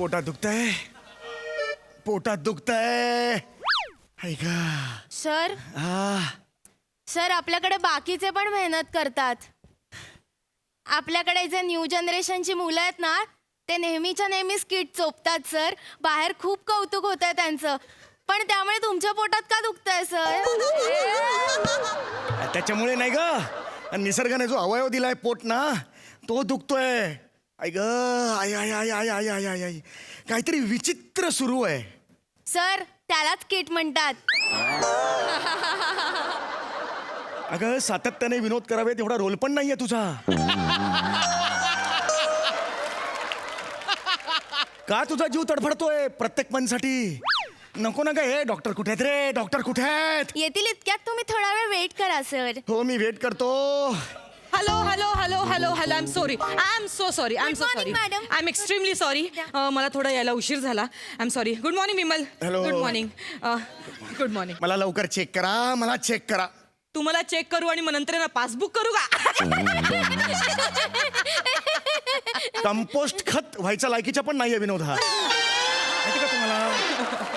पोटात दुखतंय, पोटात दुखतंय. ऐका सर सर आपल्याकडे बाकीचे पण मेहनत करतात. आपल्याकडे जे न्यू जनरेशनची मुलं आहेत ना ते नेहमीच्या नेहमी स्किट चोपतात सर. बाहेर खूप कौतुक होत आहे त्यांचं, पण त्यामुळे तुमच्या पोटात का दुखतंय सर? त्याच्यामुळे नाही ग, निसर्गाने जो अवयव दिलाय पोट ना तो दुखतोय. ऐक I I I I I I I I काहीतरी विचित्र सुरू आहे सर. त्यालाच किट म्हणतात. अगं सातत्याने विनोद करावे तेवढा रोल पण नाहीये तुझा. का तुझा जीव तडफडतोय प्रत्येक पणसाठी? नको ना ग. हे डॉक्टर कुठे आहेत रे? डॉक्टर कुठे आहेत? येतील इतक्यात. तुम्ही थोडा वेळ वेट करा सर. हो मी वेट करतो. Hello hello hello hello hello I am sorry. I am so sorry. I am Good so morning, sorry. madam. I am extremely sorry. मला थोडं यायला उशीर झाला. I am sorry. Good morning Vimal. Hello. Good morning. Good morning. मला लवकर check करा, मला check करा. तुम्हाला चेक करू आणि मग नंतर ना पासबुक करू का? कंपोस्ट खत व्हायचा लायकीचा पण नाहीये विनोद हा. माहिती का तुम्हाला?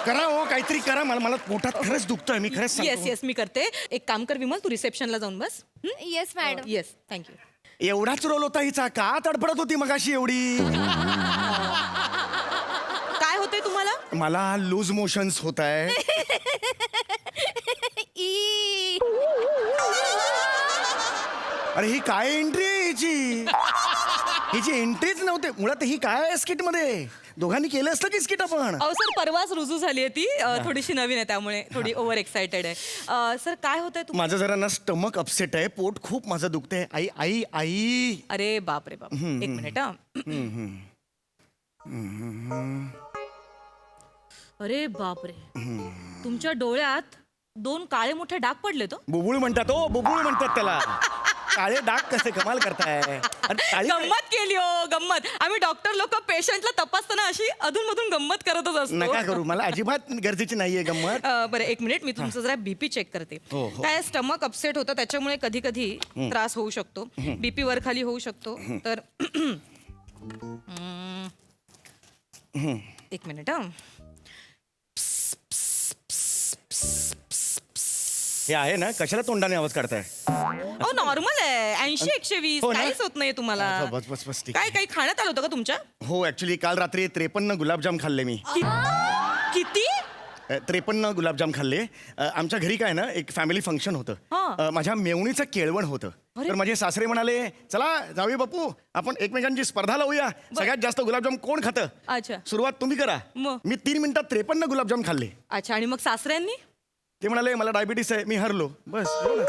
करा हो काहीतरी करा. मला पोटात खरंच दुखतोय. मी खरंच येस सांगतो. येस मी करते. एक काम कर विमल, तू रिसेप्शनला जाऊन बस. Yes madam. Yes thank you. एवढाच रोल होता हिचा. का तडफडत होती मगाशी एवढी? काय होतंय तुम्हाला? मला लूज मोशन्स होत आहे. अरे ही काय एंट्री आहे हिची? हिची एंट्रीच नव्हते मुळात. ही काय आहे स्किट मध्ये? दोघांनी केलं असतं की स्किट आपण? अहो सर परवाच रुजू झाली आहे ती. थोडीशी नवीन आहे त्यामुळे थोडी ओव्हर एक्साइटेड आहे. सर काय होतंय तुम्हाला? माझं जरा ना स्टमक अपसेट आहे. पोट खूप माझं दुखतंय. आई आई आई. अरे बाप रे बाप. एक मिनिट हा. अरे बाप रे. तुमच्या डोळ्यात 2 काळे मोठे डाग पडले तो. बुबुळ म्हणतात. हो बुबुळ म्हणतात त्याला. काळे डाग कसे कमाल करताय. गंमत केली हो गंमत. आम्ही डॉक्टर लोक पेशंटला तपासताना अशी अधून-मधून गंमत करतच असतो. नका करू. मला अजिबात गरजेची नाहीये गंमत. बरं एक मिनिट मी तुमचं जरा बीपी चेक करते. हो, हो. काय स्टमक अपसेट होतं त्याच्यामुळे कधी कधी त्रास होऊ शकतो. बीपी वर खाली होऊ शकतो. तर एक मिनिट हा. हे आहे ना कशाला तोंडाने आवाज काढताय? हो नॉर्मल आहे. 80-120 हो ना? काहीच होत नाही तुम्हाला. बस बस बस ठीक. काय काही खाण्यात आलं होतं का तुमच्या? हो ऍक्च्युली काल रात्री 53 गुलाबजाम खाल्ले मी. किती? 53 गुलाबजाम खाल्ले. आमच्या घरी काय ना एक फॅमिली फंक्शन होतं. माझ्या मेवणीचं केळवण होतं. तर माझे सासरे म्हणाले चला जाऊया बापू आपण एकमेकांची स्पर्धा लावूया. सगळ्यात जास्त गुलाबजाम कोण खातं? अच्छा सुरुवात तुम्ही करा. मग? मी 3 मिनिटात 53 गुलाबजाम खाल्ले. अच्छा आणि मग सासऱ्यांनी? ते म्हणाले मला डायबिटीस आहे. मी हरलो. बस एवढं.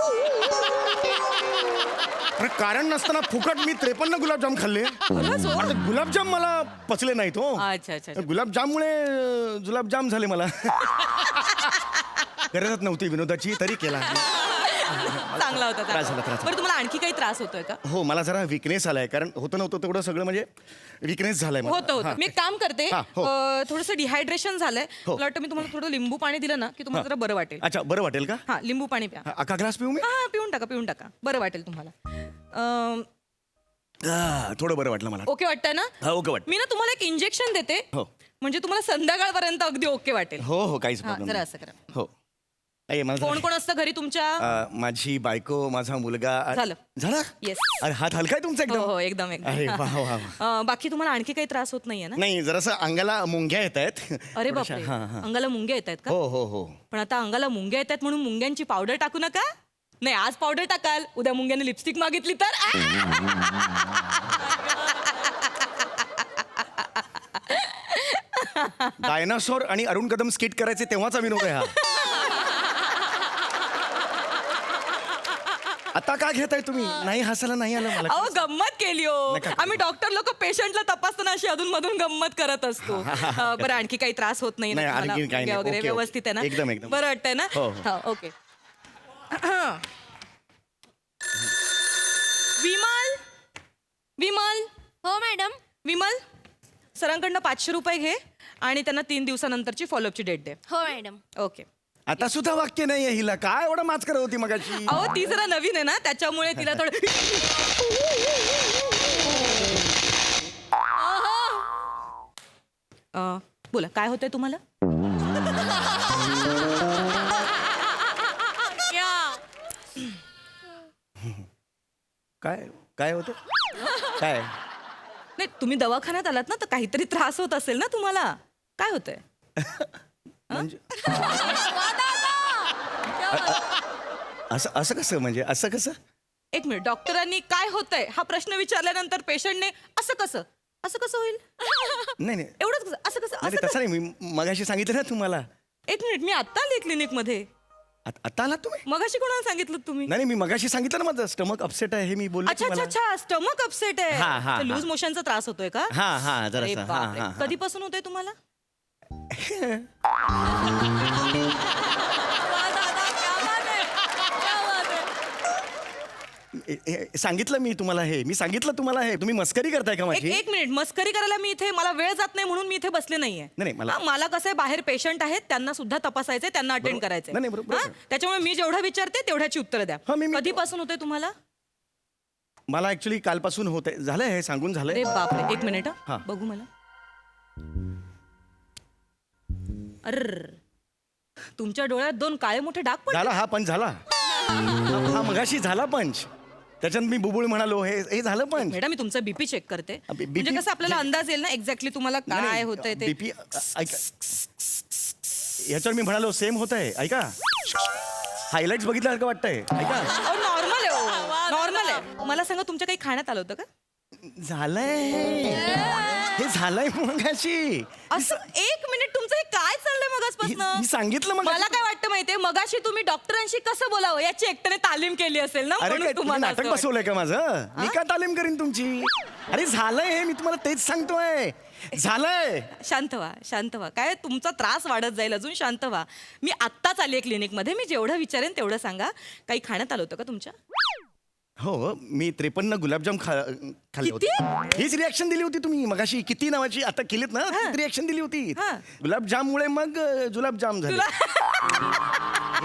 अरे कारण नसताना फुकट मी 53 गुलाबजाम खाल्ले. आता गुलाबजाम मला पचले नाहीत हो. अच्छा अच्छा. गुलाबजाममुळे जुलाबजाम झाले मला. गरजच नव्हती विनोदाची तरी केला. चांगला होता त्रास झाला, त्रास झाला. बरं तुम्हाला आणखी काही त्रास होतोय का? हो मला जरा विकनेस आलाय. कारण होतं नव्हतं तेवढं सगळं म्हणजे विकनेस झालाय मला. होतं होतं. मी एक काम करते. हा, हो. थोडंसं डिहायड्रेशन झालंय. हो. मला वाटतं मी तुम्हाला थोडं लिंबू पाणी दिलं ना की तुम्हाला जरा बरं वाटेल. अच्छा बरं वाटेल का? हा लिंबू पाणी प्या. अख्खा ग्लास पिऊ मी? हा पिऊन टाका बरं वाटेल तुम्हाला. थोडं बरं वाटलं मला. ओके वाटतंय ना? हा ओके वाटतं. मी ना तुम्हाला एक इंजेक्शन देते. हो म्हणजे तुम्हाला संध्याकाळपर्यंत अगदी ओके वाटेल. हो हो काहीच हा प्रॉब्लेम जरा नाही. असं करा. हो आई मला कोण जरा- कोण असतं घरी तुमच्या? माझी बायको माझा मुलगा. झालं. झालं? येस. अरे हात हलका आहे तुमचा हो एकदम. हो एकदम अरे वा वा वा. बाकी तुम्हाला आणखी काही त्रास होत नाहीये ना? नाही जरासं अंगाला मुंग्या येत आहेत. अरे बापरे. अंगाला मुंग्या येत आहेत का? हो हो हो. पण आता अंगाला मुंग्या येतात म्हणून मुंग्यांची पावडर टाकू नका. नाही आज पावडर टाकाल उद्या मुंग्याने लिपस्टिक मागितली तर डायनासोर आणि अरुण कदम स्किट करायचे तेव्हाचा विनोद आहे हा. आता का घेताय तुम्ही? नाही हसायला नाही आलं मला. अहो गंमत केली हो. नका. आम्ही डॉक्टर लोक पेशंटला तपासताना अशी अधून मधून गंमत करत असतो. बरं आणखी काही त्रास होत नाही ना नाही, तुम्हाला? आणखी काही नाही. वगैरे ओके, ओके. व्यवस्थित आहे ना? एकदम, एकदम. बरं वाटतंय ना? हो, हो. हा ओके. विमल विमल हो मॅडम. विमल सरांकडनं 500 रुपये घे आणि त्यांना 3 दिवसानंतरची फॉलोअपची डेट दे. हो मॅडम. ओके. आता सुद्धा वाक्य नाहीये हिला. काय एवढं माच करत होती मगाशी? अहो ती जरा नवीन आहे ना त्याच्यामुळे तिला थोडं बोला काय होतंय तुम्हाला? काय काय होतं काय नाही तुम्ही दवाखान्यात आलात ना, तर काहीतरी त्रास होत असेल ना तुम्हाला. काय होतंय? म्हणजे असं असं कसं म्हणजे असं कसं एक मिनिट, डॉक्टरांनी काय होतंय हा प्रश्न विचारल्यानंतर पेशंटने असं कसं होईल? नाही नाही एवढंच कसं? असं कसं? नाही, असं तसं नाही मी मगाशी सांगितलं ना तुम्हाला. एक मिनिट, मी आत्ता आले क्लिनिक मध्ये. आता आलात तुम्ही? मगाशी कोणाला सांगितलं तुम्ही? नाही मी मगाशी सांगितलं ना माझं स्टमक अपसेट आहे हे मी बोललो अच्छा अच्छा अच्छा, स्टमक अपसेट हा, हा, आहे. हा. लूज मोशनचा त्रास होतोय का? हा हा अरे जरा हा बापरे. हा कधीपासून होतोय तुम्हाला? सांगितलं मी तुम्हाला हे मी सांगितलं तुम्हाला हे तुम्ही मस्करी करताय का एक माझी? एक मिनिट, मस्करी करायला मी इथे, मला वेळ जात नाही म्हणून मी इथे बसले नाहीये. नाही, मला- हा, मला कसं आहे, बाहेर पेशंट आहेत त्यांना सुद्धा तपासायचंय, त्यांना अटेंड बरोबर. करायचंय. नाही, बरोबर हा? आहे. त्याच्यामुळे मी जेवढं विचारते तेवढ्याची उत्तरं द्या. हा, मी- कधीपासून होतंय तुम्हाला? मला ऍक्च्युली कालपासून होते झालंय हे सांगून झालंय. अरे बापरे, एक मिनिट हा. बघू मला. अर तुमच्या डोळ्यात 2 काळे मोठे डाग पडले. झाला हा पंच झाला हा मगाशी झाला पंच. त्याच्यात मी बुबुळ म्हणालो हे हे झालं पंच. मॅडम मी तुमचा बीपी चेक करते, BP म्हणजे कसं आपल्याला अंदाज येईल ना एक्झॅक्टली तुम्हाला काय होतंय ते. बीपी ह्याच्यावर मी म्हणालो सेम होत आहे ऐका. हायलाइट्स बघितल्यासारखं वाटतंय ऐका. नॉर्मल आहे, नॉर्मल आहे. मला सांगा तुमच्या काही खाण्यात आलं होतं का? झालंय हे झालंय मगाशी. असं एक मिनिट, तुमचं हे काय चाललंय मी मगासपासून? सांगितलं मग. मला काय वाटतं माहितीये, मगाशी तुम्ही डॉक्टरांशी कसं बोलावं याची एकट्याने तालीम केली असेल ना, अरे म्हणून काय तुम्ही तुम्हाला नाटक असं वाटतं. बसवलंय का माझं? मी का तालीम करीन तुमची? अरे झालंय हे मी तुम्हाला तेच सांगतोय झालंय. शांत व्हा, शांत व्हा. काय तुमचा त्रास वाढत जाईल, अजून शांत व्हा. मी आत्ताच आली क्लिनिक मध्ये, मी जेवढं विचारेन तेवढं सांगा. काही खाण्यात आलं होतं का तुमच्या? हो मी 53 गुलाबजाम खाल्ले होते. हीच रिॲक्शन दिली होती तुम्ही मगाशी किती नावाची आता केलीत ना रिॲक्शन दिली होती. हा. गुलाबजाम मुळे मग जुलाबजाम झाले.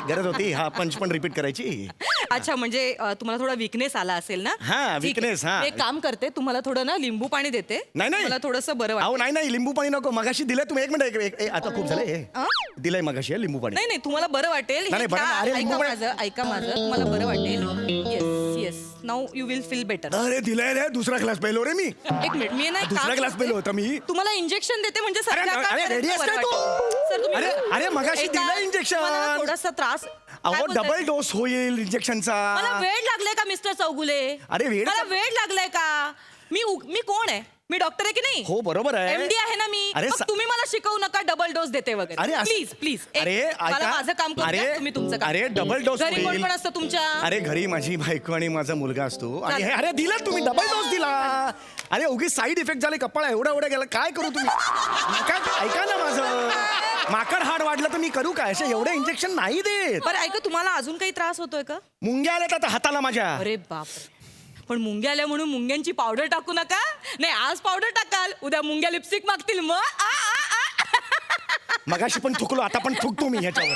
गरज होती हा पंच पण रिपीट करायची. अच्छा, म्हणजे तुम्हाला थोडा विकनेस आला असेल ना? हा, ठीक आहे. weakness, हा. मी एक काम करते, तुम्हाला थोडं ना लिंबू पाणी देते. नाही, नाही. मला थोडंसं बरं वाटतं. अहो नाही नाही लिंबू पाणी नको मगाशी दिलंय तुम्ही. एक मिनिट आता खूप झालंय दिलंय मगाशी हे लिंबू पाणी. नाही नाही, तुम्हाला बरं वाटेल. हे नाही, बरं घ्या, नाही, अरे, ऐका लिंबू पाणी- माझं, ऐका माझं, तुम्हाला बरं वाटेल. Yes yes, now you will feel better. अरे दिलंय रे दुसरा ग्लास पेलो रे मी. एक मिनिट, मी ना एक दुसरा काम ग्लास करते. पेलो होता मी. तुम्हाला इंजेक्शन देते म्हणजे अरे, संध्याकाळपर्यंत रेडी आहेस बरं काय तू? वाटेल. सर, तुम्ही अरे, मगाशी एका- दिलं इंजेक्शन. मला ना थोडासा त्रास. काय अहो बोलताय? डबल डोस होईल इंजेक्शनचा. मला वेळ लागलाय का मिस्टर चौगुले? अरे, वेळ- मला वेळ लागलाय का? मी कोण आहे? मी डॉक्टर आहे की नाही? हो बरोबर आहे. एमडी आहे ना मी. अरे मग तुम्ही मला शिकवू नका डबल डोस देते वगैरे. अरे, असं- प्लीज प्लीज. अरे, मला ऐका. माझं काम करू द्या, अरे, तुम्ही तुमचं काम. अरे, डबल डोस घरी कोण होईल. कोण असतं तुमच्या? अरे घरी माझी बायको आणि माझा मुलगा असतो आणि अरे दिला तुम्ही डबल डोस दिला. अरे उगीच साईड इफेक्ट झाले कपाळ एवढा गेला काय करू तुम्ही? ऐका ना माझं माकड हाड वाढलं तर मी करू काय? असे एवढे इंजेक्शन नाही देत. बरं ऐका, तुम्हाला अजून काही त्रास होतोय का? मुंग्या आल्यात आता हाताला माझ्या. अरे बाप, पण मुंग्या आल्या म्हणून मुंग्यांची पावडर टाकू नका. नाही, आज पावडर टाकाल, उद्या मुंग्या लिपस्टिक मागतील, मग मगाशी पण थुकलो आता पण थुकतो मी ह्याच्यावर.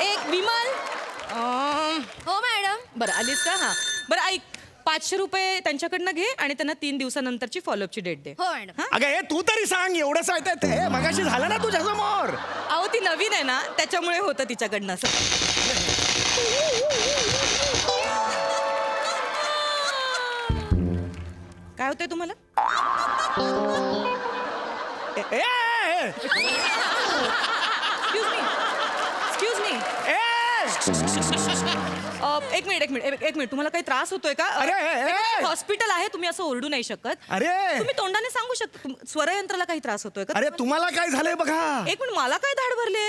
एक विमल. हो मॅडम. बरं आलीस का? हा बरं ऐक, 500 रुपये त्यांच्याकडनं घे आणि त्यांना 3 दिवसानंतरची फॉलोअपची डेट दे. हो मॅडम. अगं हे तू तरी सांग एवढं सांगताय ते मगाशी झालं ना तुझ्या समोर. अहो ती नवीन आहे ना, त्याच्यामुळे होतं तिच्याकडनं असं. काय होतंय तुम्हाला? ए, ए, एक्सक्यूज मी. ए, एक मिनिट तुम्हाला काही त्रास होतोय का? अरे, ए, ए. हॉस्पिटल आहे, तुम्ही असं ओरडू नाही शकत. अरे तुम्ही तोंडाने सांगू शकता. स्वरयंत्राला काही त्रास होतोय का? अरे तुम्हाला काय झालंय बघा. एक मिनिट, मला काय धाड भरले?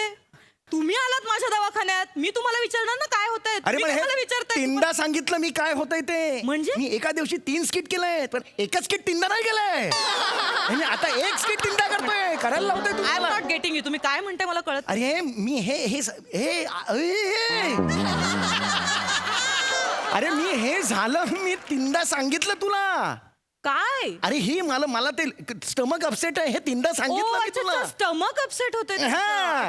तुम्ही आलात माझ्या दवाखान्यात, मी तुम्हाला विचारणार ना काय होतंय. अरे तुम्ही पण काय मला हे विचारताय? तीनदा सांगितलं मी काय होतंय ते. म्हणजे? मी एका दिवशी 3 स्किट केलंय पण एकच स्किट तीनदा नाही केलंय. म्हणजे आता एक स्किट तीनदा करतोय करायला लावतोय आय एम तुम्हाला. Not getting you. तुम्ही काय म्हणताय मला कळत. अरे मी अरे मी हे झालं मी तीनदा सांगितलं तुला. काय? अरे ही मला ते स्टमक अपसेट आहे हे तीनदा सांगितलं मी तुला. स्टमक अपसेट होते. हा,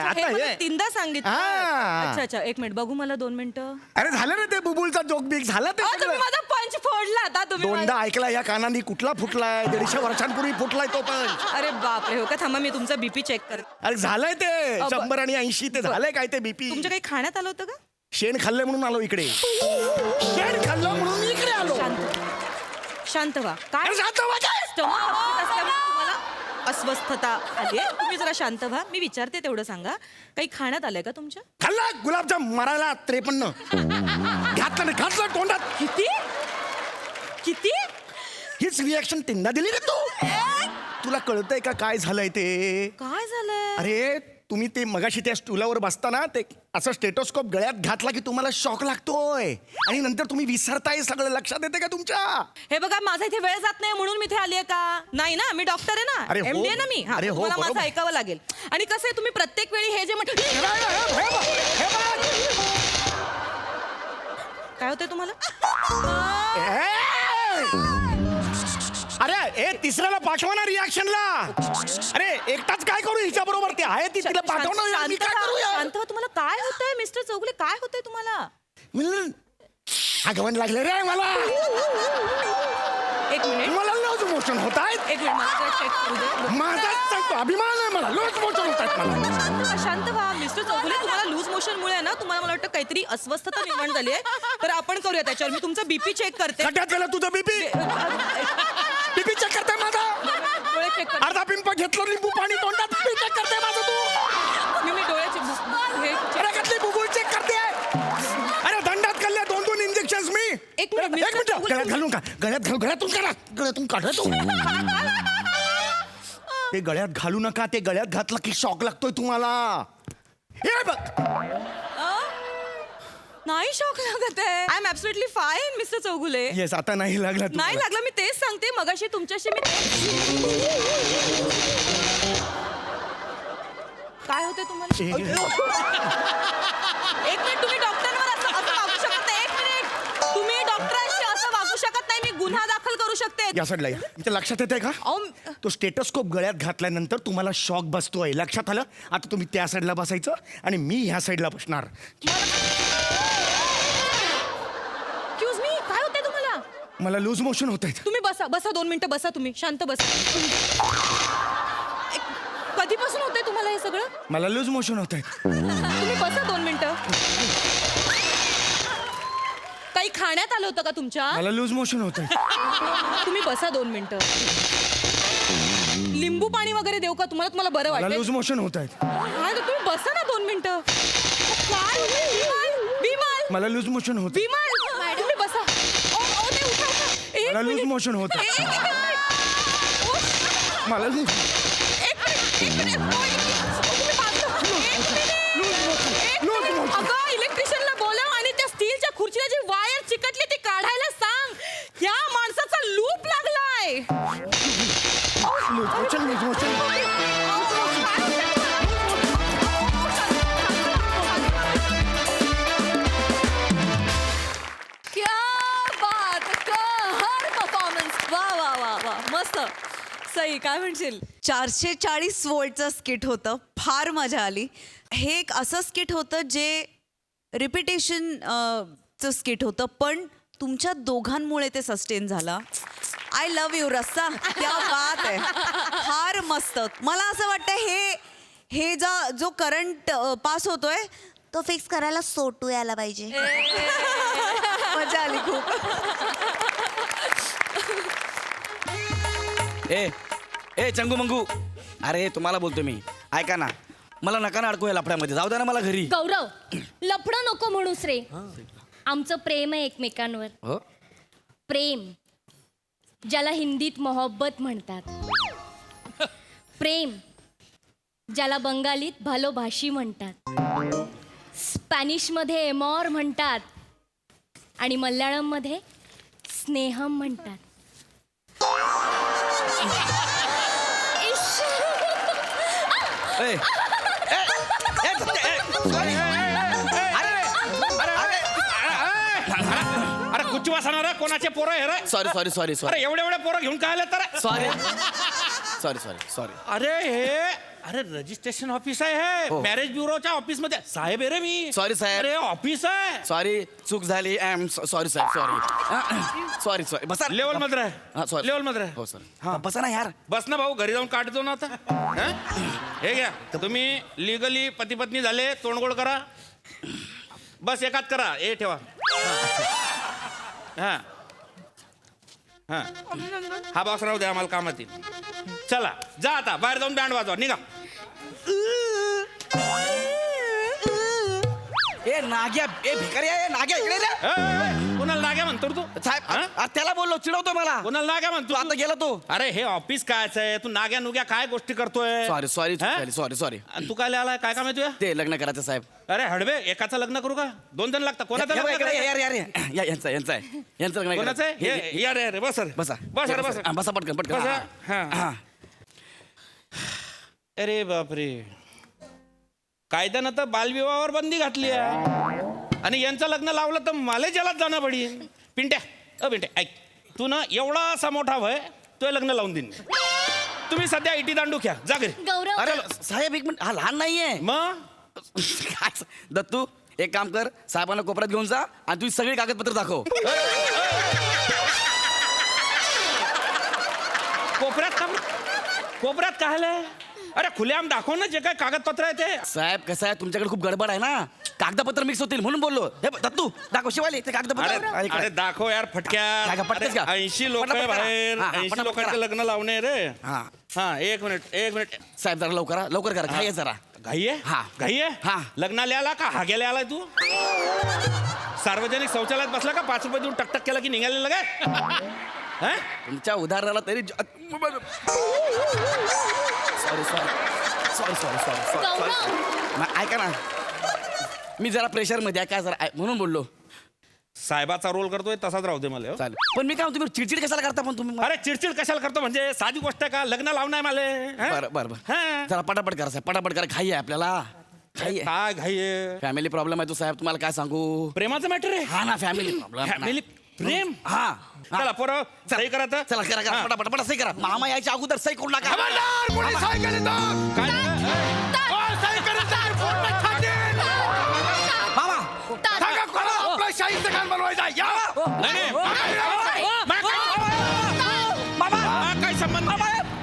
आता हे. तीनदा सांगितलं. हा. अच्छा एक मिनिट बघू मला 2 मिनिटं. अरे झालं ना ते बुबुलचा जोक बिक झाला ते तुम्ही सगळं. माझा पंच फोडला. तुम्ही दोनदा ऐकला या कानांनी, कुठला फुटलाय? 150 वर्षांपूर्वी फुटलाय तो पण. अरे बापरे, हो का? थांबा मी तुमचा बीपी चेक करते. अरे झालंय ते ब- 100 आणि 80 ते झालंय काय ते बीपी. तुमच्या काही खाण्यात आलं होतं का? शेण खाल्लं म्हणून आलो इकडे. शेण खाल्लं म्हणून इकडे आलो. शांत व्हा. काय अरे शांत व्हा काय? Stomach upset असल्यामुळे तुम्हाला अस्वस्थता आली आहे. तुम्ही जरा शांत व्हा. मी विचारते तेवढं सांगा. काही खाण्यात आलंय का तुमच्या? खाल्ला गुलाबजाम मारायला 53. घातलं तोंडात. किती किती? हीच रिॲक्शन तीनदा दिली रे तू. तुला कळतंय का काय झालंय ते? काय झालंय? अरे तुम्ही ते मगाशी त्या स्टूलावर बसताना ते असं स्टेटोस्कोप गळ्यात घातला की तुम्हाला शॉक लागतोय आणि नंतर तुम्ही विसरताय सगळं. लक्षात येते का तुमच्या? हे बघा, माझा इथे वेळ जात नाही म्हणून मी इथे आलीये का? नाही ना, मी डॉक्टर आहे ना, अरे हो. MD आहे ना मी. हा, अरे हो, तुम्हाला माझं बरोबर. ऐकावं लागेल. आणि कसं आहे, तुम्ही प्रत्येक वेळी हे जे काय होतंय तुम्हाला? अरे ए तिसऱ्याला पाठवा ना रिॲक्शनला. अरे एकटाच काय करू हिच्या बरोबर? ते आहे ती, तिला पाठवणार. मी काय करू यार? शांत व्हा. तुम्हाला काय होतंय मिस्टर चौगुले? काय होतंय तुम्हाला? आगमन लागले रे मला. एक मिनिट, मला लूज मोशन होत आहेत. एक मिनिट, मला जरा चेक करू दे. माझाच सांगतो, अभिमान आहे मला. लूज मोशन होत आहेत मला. शांत व्हा, शांत व्हा. मिस्टर चौगुले, तुम्हाला लूज मोशन मुळे ना, तुम्हाला मला वाटतं काहीतरी अस्वस्थता निर्माण झाली आहे. तर आपण करूया त्याच्यावर. मी तुमचा बीपी चेक करते. खड्ड्यात गेला तुझं बीपी. बीपी चेक करते माझा. डोळे चेक करते. अर्धा पिंप घेतलं लिंबू पाणी तोंडात. बीपी चेक करते माझं तू. मी डोळ्याचे हे check- अरे कसली बुबुळ चेक करते. अरे दंडात खाल्ल्या 2-2 इंजेक्शन मी. एक मिनिट, एक मिनिट. गळ्यात घालून का? गळ्यातून काढा तू. ते गळ्यात घालू नका. ते गळ्यात घातलं की शॉक लागतोय तुम्हाला. हे बघ. नाही शॉक लागत आहे. I am absolutely fine mister Chougule. Yes आता नाही लागला नाही तुम्हाला. लागला. मी तेच सांगते. मगाशी तुमच्याशी मी काय होतंय तुम्हाला? एक मिनिट, तुम्ही डॉक्टरांवर असं वागू शकत नाही. एक मिनिट, तुम्ही डॉक्टरांशी असं वागू शकत नाही. मी गुन्हा दाखल करू शकते. या साईडला या. इथे लक्षात येते का? अहो, तो स्टेटोस्कोप गळ्यात घातल्यानंतर तुम्हाला शॉक बसतोय. लक्षात आलं? आता तुम्ही त्या साईडला बसायचं आणि मी ह्या साईडला बसणार. एक्सक्यूज मी, काय होतंय तुम्हाला? मला लूज मोशन होत आहेत. तुम्ही बसा बसा, 2 मिनिटं बसा. तुम्ही शांत बसा. कधीपासून होतंय तुम्हाला हे सगळं? मला लूज मोशन होत आहेत. तुम्ही बसा 2 मिनिटं. काही खाण्यात आलं होतं का तुमच्या? मला लूज मोशन होत आहेत. तुम्ही बसा 2 मिनिटं. लिंबू पाणी वगैरे देऊ का तुम्हाला? तुम्हाला बरं मला वाटेल? लूज मोशन होत आहेत. काय रे, तुम्ही बसा ना 2 मिनिटं. काय विमाल? मला लूज मोशन होत आहे. विमाल, तुम्ही बसा. ते उठा, उठा. एक मला लूज मिनिट. मोशन होत आहे. एक मिनिट. ओ, मला लूज एक मिनिट, एक मिनिट. तुम्ही बाजूला. एक मिनिट. Loose motion. अगं, इलेक्ट्रिशियनला बोलव आणि त्या स्टीलच्या खुर्चीला जी वायर चिकटली ती काढायला सांग. या माणसाचा लूप लागलाय. Loose motion. Loose motion. क्या बात, कहर परफॉर्मन्स. वा वा वा वा, मस्त. सई, काय म्हणशील? 440 वोल्टचं स्किट होतं. फार मजा आली. हे एक असं स्किट होतं जे रिपिटेशन चं स्किट होतं, पण तुमच्या दोघांमुळे ते सस्टेन झालं. आय लव्ह यू रस्सा. क्या बात आहे. फार मस्त. मला असं वाटतं हे जो करंट पास होतोय तो फिक्स करायला सोटू यायला पाहिजे. मजा आली खूप. ए चंगू मंगू, अरे तुम्हाला बोलतो मी. ऐका ना, मला नका ना अडकू या लफड्यामध्ये. जाऊ द्या ना मला घरी. गौरव, लफडं नको म्हणूस रे. आमचं प्रेम आहे एकमेकांवर. हो, प्रेम, ज्याला हिंदीत मोहब्बत म्हणतात. प्रेम, ज्याला बंगालीत भालोभाशी म्हणतात. स्पॅनिशमध्ये एमॉर म्हणतात आणि मल्याळममध्ये स्नेहम म्हणतात. ए, ए, ए, ए, sorry. अरे गुच्ची वासणार कोणाचे पोरं हे रे? सॉरी अरे एवढे एवढे पोरं घेऊन काय आले तर? सॉरी. अरे हे अरे रजिस्ट्रेशन ऑफिस आहे हे हो. मॅरेज ब्युरोच्या ऑफिस मध्ये साहेब आहे रे मी. Sorry, साहेब. अरे ऑफिस आहे. सॉरी चूक झाली आय एम सॉरी साहेब सॉरी सॉरी बसा लेवल मध्ये हा, आहे. sorry. लेवल मध्ये आहे. हो सर हा बसा ना यार. बस ना भाऊ घरी जाऊन काढतो ना आता. हं? हे घ्या तुम्ही लिगली पती पत्नी झाले तोंडगोड करा. बस एकात करा हे ठेवा. हा हा हा बॉक्स राहू द्या आम्हाला कामात येईल. चला जा आता बाहेर जाऊन बँड वाजवा निघा. ए नाग्या ए भिकाऱ्या ए नाग्या इकडे रे. कोणाला नाग्या म्हणतो रे तू साहेब हा? त्याला बोललो चिडवतो मला. कोणाला नाग्या म्हणतो तू आता गेला तो. अरे हे ऑफिस कायच आहे तू नाग्या नुग्या काय गोष्टी करतोय. सॉरी सॉरी हं? सॉरी सॉरी आणि तू काय आलाय काय काम आहे तुझ्या. ते लग्न करायचं साहेब. अरे हडबे एकाचं लग्न करू का 2 जण लागतात कोणाचं या बघा लग्न इकडे, करायचं? यार यार यार. या यांचं यांचं आहे यांचं लग्न कोणाचं आहे? करायचं. ये या रे बस रे. बसा बस रे बस हा, बसा पटकन पटकन बसा. हा. हा. हा. अरे बापरे कायद्यानं तर बालविवाहावर बंदी घातली आहे आणि यांचं लग्न लावलं तर मला जलात जाणं पडेल. पिंट्या पिंट्या ऐक तू ना एवढा असा मोठा भय तो लग्न लावून देईन. तुम्ही सध्या इटी दांडू घ्या जा घरी. गौरव अरे साहेब एक मिनिट हा लहान नाहीये. मग काय दत्तू एक काम कर साहेबांना कोपऱ्यात घेऊन जा आणि तुझी सगळी कागदपत्र दाखव. कोपऱ्यात काय आलंय. अरे खुलेआम दाखव ना जे काय कागदपत्र आहे ते. साहेब कसं आहे तुमच्याकडे खूप गडबड आहे ना कागदपत्र मिक्स होतील म्हणून बोललो. हे बघ, दत्तू दाखव शिवाले ते अरे कागदपत्र. अरे दाखव यार काय का, पटकन का? 80 लोक पटापट करा. बाहेर हा, हा, 80 पटापट लोकांचे करा. लग्न लावणे रे. हा हा एक मिनिट साहेब जरा लवकर करा घाई आहे जरा. घाई आहे हा. घाई आहे हा. लग्नाला आला का हाग्याला आलाय तू. सार्वजनिक शौचालयात बसला का 5 रुपये देऊन टकटक केला की निघालेलं काय. हं? तुमच्या उदाहरणाला तरी सॉरी सॉरी सॉरी सॉरी गौरव ऐका ना मी जरा प्रेशर मध्ये आहे काय जरा म्हणून बोललो. साहेबाचा रोल करतोय तसाच राहू दे मला हो. चालेल पण मी काय म्हणतो, तुम्ही चिडचिड कशाला करता पण तुम्ही. अरे चिडचिड कशाला करतो म्हणजे साधी गोष्ट आहे का लग्न लावणार मला. हं? बरं बरं बरं हं. जरा पटापट करा साहेब पटापट करा घाई आहे आपल्याला. घाई आहे काय घाई आहे फॅमिली प्रॉब्लेम आहे तो साहेब तुम्हाला काय सांगू. प्रेमाचं मॅटर आहे. हा ना फॅमिली प्रॉब्लेम. फॅमिली प्रेम. हा चला पोरं सही करा आता. चला करा करा हा. पटापट पटा सही करा मामा यायच्या अगोदर सही करू नका. खबरदार, कोणी सही केली तर? काय ओ, सही करीत नाही, पूर्ण खातील. मामा सांगा कोणाला आपलं शाहीचं खान बनवायचं आहे? या. नाही, मामा काय संबंध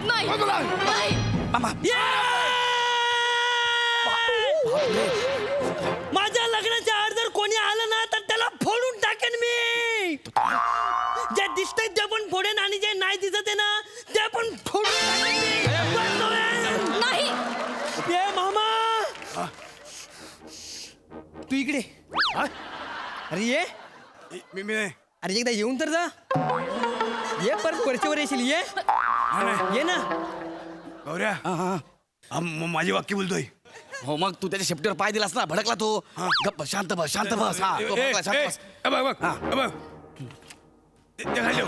नाही बोला. नाही मामा माझ्या लग्नाच्या आड जर कोणी आलं ना तर त्याला फोडून टाकेन मी. जे दिसतंय ते पण फोडेन आणि जे नाही दिसत आहे ना ते पण फोडून टाकेन मी. नाही ए मामा तू इकडे अरे ये मी अरे एकदा येऊन तर जा. ये परत वरच्यावर येशील. ये ना. गौऱ्या माझी वाक्य बोलतोय. हो मग तू त्याच्या शेपटीवर पाय दिलास ना भडकला तो. गप्प शांत बस शांत बस. हा तो भडकला, शांत बस. बघ ते खाली ठेव.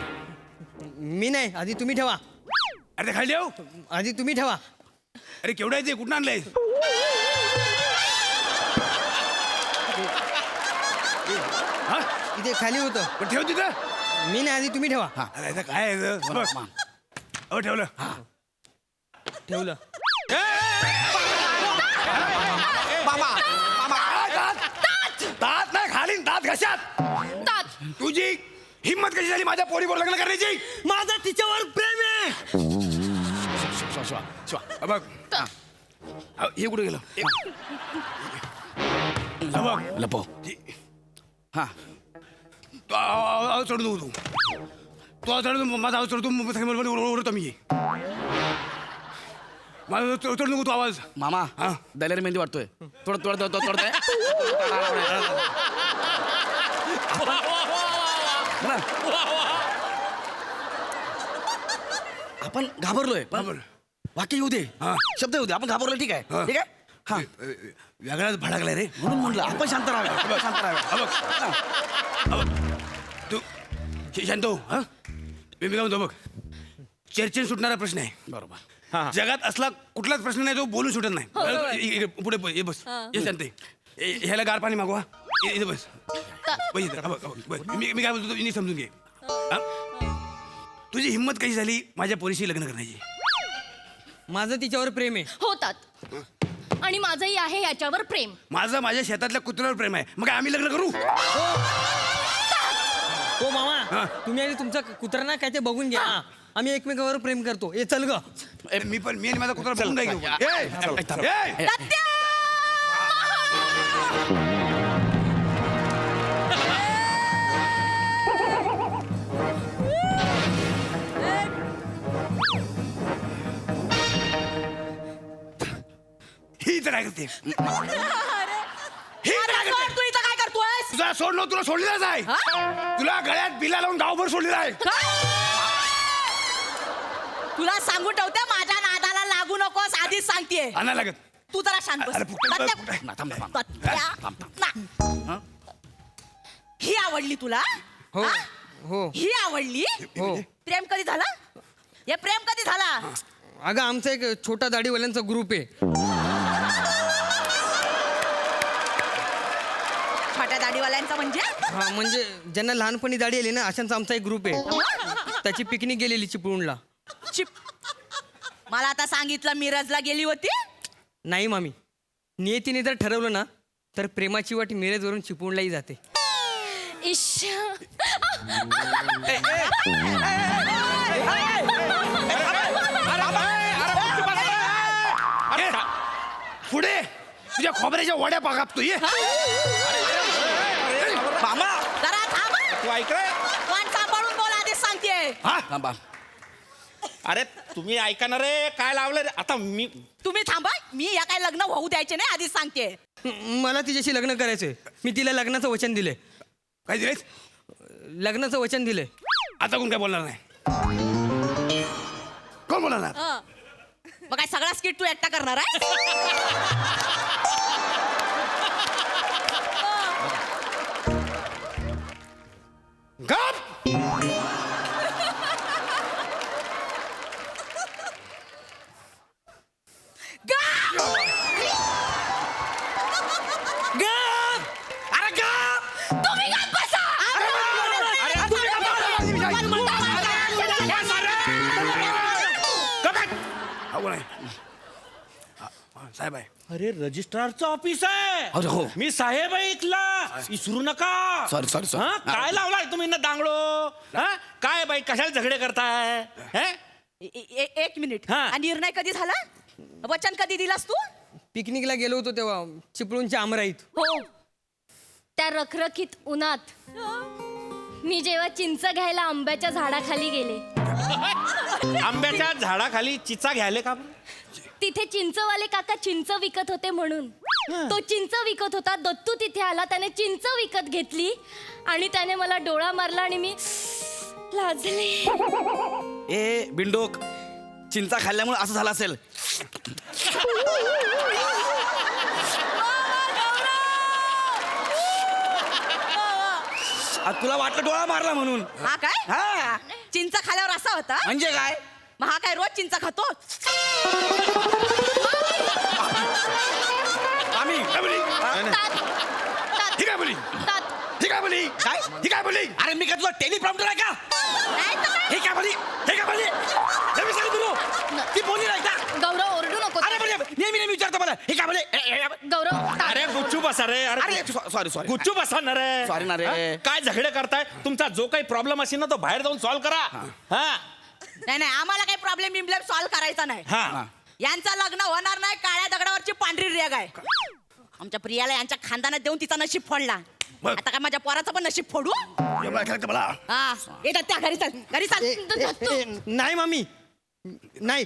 मी नाही आधी तुम्ही ठेवा. अरे ते खाली ठेव. आधी तुम्ही ठेवा. अरे केवढं आहे ते कुठं आणलंय. इथे खाली होतं. पण ठेव तिथं. मी नाही आधी तुम्ही ठेवा. अरे इथं काय आहे इथं? बघ. हो ठेवलं. ठेवलं. दात नाही घालीन दात घशात. तात तुझी हिम्मत कशी झाली माझ्या पोरीवर लग्न करण्याची. माझं तिच्यावर प्रेम आहे. बघ हे कुठे गेलं. बघ लपव. हा तू आवाज चढू नको तू आवाज चढू माझा आवाज चढतो ओरडतो मी. माझा चढू नको तू आवाज. मामा हा. दलेर मेहंदी वाटतोय तोडतोय आपण घाबरलोय पण घाबर. वाक्य येऊ दे हा. शब्द येऊ दे आपण घाबरलो ठीक आहे हा. ठीक आहे हा वेगळाच भडकलाय रे. म्हणून म्हटलं आपण शांत राहावे शांत राहावे. तू शांत हो. हा मी काय म्हणतो बघ चर्चेन सुटणारा प्रश्न आहे. बरोबर जगात असला कुठलाच प्रश्न नाही जो बोलून सुटत नाही. इकडे पुढे ये बस. ये शांत ह्याला गार पाणी मागवा. इथे बस. बस इथं. हा बघ, हा बघ. मी काय बोलतो इनी समजून घे. हा? तुझी हिंमत कशी झाली माझ्या पोरीशी लग्न करण्याची. माझं तिच्यावर प्रेम आहे. होतात आणि माझंही आहे याच्यावर प्रेम. माझं माझ्या शेतातल्या कुत्र्यावर प्रेम आहे. मग काय आम्ही लग्न करू? हो मामा, तुम्ही आणि तुमचा कुत्रा ना काय ते बघून घ्या. आम्ही एकमेकावर प्रेम करतो. ए चल ग. मी आणि माझा कुत्रा बघून काय घेऊ? ए, ही इथं काय करते? ही इथं काय करते? तू इथं काय करतोयस? तुला सोडलो, तुला सोडलेलाच आहे. तुला गळ्यात बिला लावून गावभर सोडलेला आहे. तुला सांगून ठेवते माझ्या नादाला लागू नकोस आधीच सांगतेय. आणा लागत. तू जरा शांत बस. अरे, फुटलं, तात्या- फुटलं. ना, थांब, थांब. तात्या, ना. ही आवडली तुला? हो हा? हो ही आवडली? हो. प्रेम कधी झाला? हे प्रेम कधी झाला? अगं आमचा एक छोटा दाढीवाल्यांचा ग्रुप आहे. छोट्या दाढीवाल्यांचा म्हणजे? हा म्हणजे ज्यांना लहानपणी दाढी आली ना अशांचा आमचा एक ग्रुप आहे. त्याची पिकनिक गेलेली चिपळूणला. मला आता सांगितलं मिरजला गेली होती. नाही मामी, नियतीने जर ठरवलं ना तर प्रेमाची वाट मिरजवरून चिपळूणलाही जाते. इश्श. पुढे तुझ्या खोबऱ्याच्या वड्या पाकापतो. ये मामा. जरा थांब. तू ऐकलंय? पण सांभाळून बोल आधीच सांगते. हा थांबा. अरे तुम्ही ऐका ना रे, काय लावलं रे आता मी. तुम्ही थांबा. मी या काय लग्न होऊ द्यायचे नाही आधीच सांगते. मला तिच्याशी लग्न करायचंय. मी तिला लग्नाचं वचन दिले. काय दिले? लग्नाचं वचन दिले. आता कोण काय बोलणार नाही? कोण बोलणार? मग काय सगळा स्किट तू एकटा करणार आहे? गप. अरे गप. तुम्ही गप्प बसा. साहेब आहे. अरे रजिस्ट्रारचं ऑफिस आहे. अरे हो. मी साहेब आहे इथला. विसरू नका. Sorry, sorry, sorry. हा? काय लावलाय तुम्ही ना दांगडो? हा? काय बाई कशाला झगडे करताय? हे? एक मिनिट. हा. हा निर्णय कधी झाला? वचन कधी दिलास तू? पिकनिकला गेलो होतो तेव्हा चिपळूणच्या आमराईत. हो, त्या रखरखीत उन्हात मी जेव्हा चिंच घ्यायला आंब्याच्या झाडाखाली गेले, आंब्याच्या झाडाखाली चिचा घ्यायले का? तिथे चिंचवाले काका चिंच विकत होते म्हणून. तो चिंच विकत होता. दत्तू तिथे आला, त्याने चिंच विकत घेतली आणि त्याने मला डोळा मारला आणि मी लाजले. ए बिंडोक, चिंचा खाल्ल्यामुळे असं झालं असेल. तुला वाटलं डोळा मारला म्हणून? हा काय? हा. चिंच खाल्यावर असा होता? म्हणजे काय? मग हा काय रोज चिंच खातो? आम्ही काय बोली? तात, तात, ही काय बोली? तात. ही काय बोली? काय? ही काय बोली? अरे मी काय तुला टेलिप्रॉम्प्टर आहे का? नाही तर काय? हे काय बोली? हे काय बोली? हे मी सांगतो तुला. ती बोली नाही का? गौरव ओरडू नको. अरे बोली नेहमी विचारतो मला. हे काय बोले? गौरव तात. अरे गुच्चू बसा रे. अरे सॉरी सॉरी. गुच्चू बसा ना रे. Sorry ना रे. हा? काय झगडे करताय? तुमचा जो काही प्रॉब्लेम असेल ना तो बाहेर जाऊन सॉल्व्ह करा. हा नाही आम्हाला काही प्रॉब्लेम बिम्लेम सॉल्व्ह करायचा नाही. हा यांचं लग्न होणार नाही. काळ्या दगडावरची पांढरी रेग आहे. आमच्या प्रियाला यांच्या खानदानात देऊन तिचा नशीब फोडला. बघ. आता काय माझ्या पोराचं पण नशीब फोडू? एवढा खेळतो मला. हा येतात त्या घरी चल. घरी चल. नाही मामी, नाही.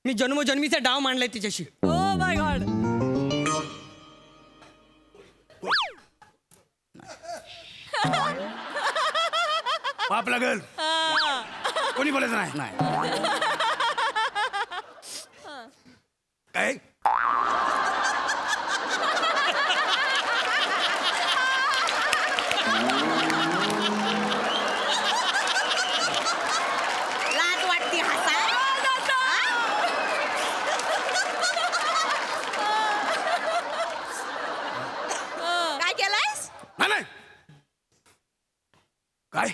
मी जन्मोजन्मीचा डाव मांडलाय तिच्याशी. Oh my God. पाप लागल. कोणी बोलायचं नाही. काय? लाज वाटते हसा. काय केलंयस? नाही. काय?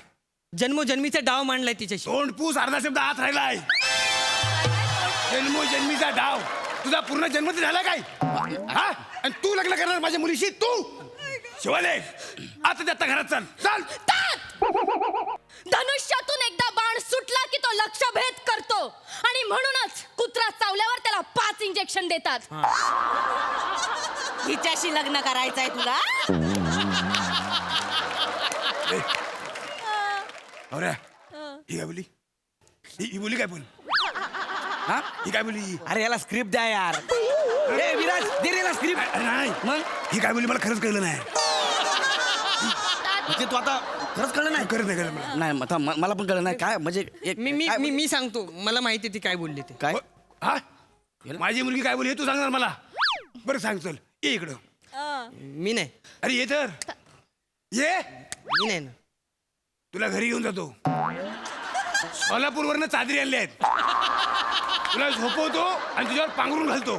जन्मोजन्मीचा डाव मांडलाय तिच्याशी. तोंड पूस अर्धा शब्द आत राहिलाय. जन्मोजन्मीचा डाव तुझा पूर्ण जन्म तर झाला काय हा आणि तू लग्न करणार माझ्या मुलीशी तू शिवाले आता ते आता घरात चल चल धनुष्यातून एकदा बाण सुटला की तो लक्ष्यभेद करतो आणि म्हणूनच कुत्रा चावल्यावर त्याला 5 इंजेक्शन देतात. हिच्याशी लग्न करायचंय तुला? अरे ही काय बोली ही बोली काय बोल हा ही काय बोली अरे याला स्क्रिप्ट द्या यार. ए विराज दे रे स्क्रिप्ट. अरे नाही मग ही काय बोली मला खरंच कळलं नाही म्हणजे तू आता खरंच कळलं नाही. खरंच नाही कळलं मला नाही आता मला पण कळलं नाही काय म्हणजे मी मी मी मी सांगतो मला माहिती ती काय बोलली ते. काय हा माझी मुलगी काय बोली हे तू सांगणार मला बरं सांग चल ये इकडं मी नाही अरे ये तर ये मी नाही ना. तुला घरी घेऊन जातो सोलापूरवरनं चादरी आणल्या आहेत तुला झोपवतो आणि तुझ्यावर पांघरून घालतो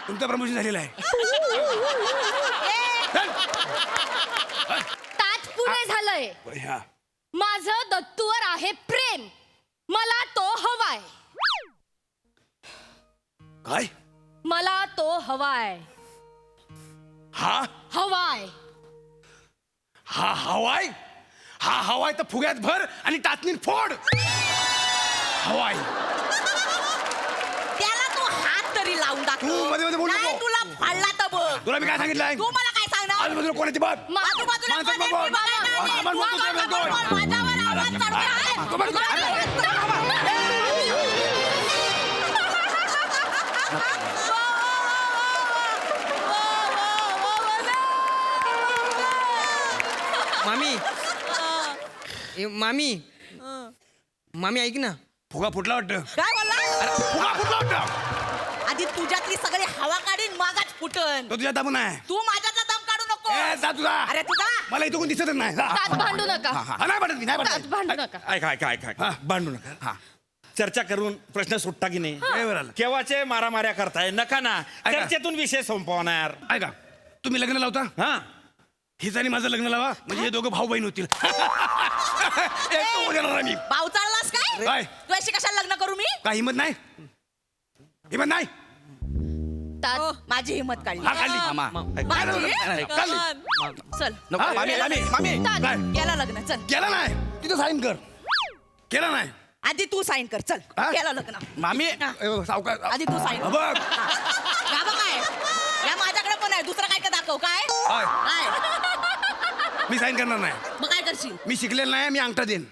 तुमचं प्रमोशन झालेलं आहे चल. तात पुरे झालंय. ह्या. माझं दत्तूवर आहे प्रेम. मला तो हवाय. काय मला तो हवाय. हा हवाय. हा हवाय हा हवाय तर फुग्यात भर आणि टाचणीत फोड हवाय त्याला तू हात तरी लावून दाखव. तू मध्ये मध्ये बोलू नाही, नको. तुला फाडला तर बघ. तुला मी काय सांगितलंय तू मला काय सांगणार? आजूबाजूला कोणाची बात आजूबाजूला माणसात कोण आहे? बघ. मी बघायला नाही. आपण बोलतो, माझ्यावर बोलतो. आवाज चढवू आहे. मामी मामी मामी ऐक ना. फुगा फुटला वाटतं काय बोलला? फुगा फुटला वाटतं आधी तुझ्यातली सगळी हवा काढीन माझाच फुटन. तो तुझ्या दाबून आहे तू माझ्याचा दम काढू नको. ए, जा तुझा अरे तुझा मला इथं कोण दिसतच नाही जा. तात भांडू नका. हा, नाही भांडत मी नाही तात भांडत भांडू नका. ऐका ऐका ऐका ऐका. हा. भांडू नका हा चर्चा करून प्रश्न सुटता की नाही वेळेवर आलं. केव्हाचे मारामाऱ्या करताय नका ना ऐका. चर्चेतून विषय संपवणार. ऐका तुम्ही लग्न लावता हा हिचं आणि माझं लग्न लावा म्हणजे हे दोघं भाऊ बहीण होतील एक तो देणार आहे मी भाऊ चाललास काय? काय? तू अशी कशाला लग्न करू मी? काय हिंमत नाही हिंमत नाही तात माझी हिंमत काढली. हा खाली मामा माझी? खाली चल नको हा? मामी मामी मामी काय? केला लग्न चल. केला नाही तिथं साईन कर केला नाही आधी तू साईन कर चल. हा? केला लग्न. मामी सावकार आधी तू साईन बघ काय या माझ्याकडे पण आहे दुसरं काय का दाखव काय काय? काय मी साईन करणार नाही मग काय करशील? मी शिकलेलं नाही मी अंगठा देईन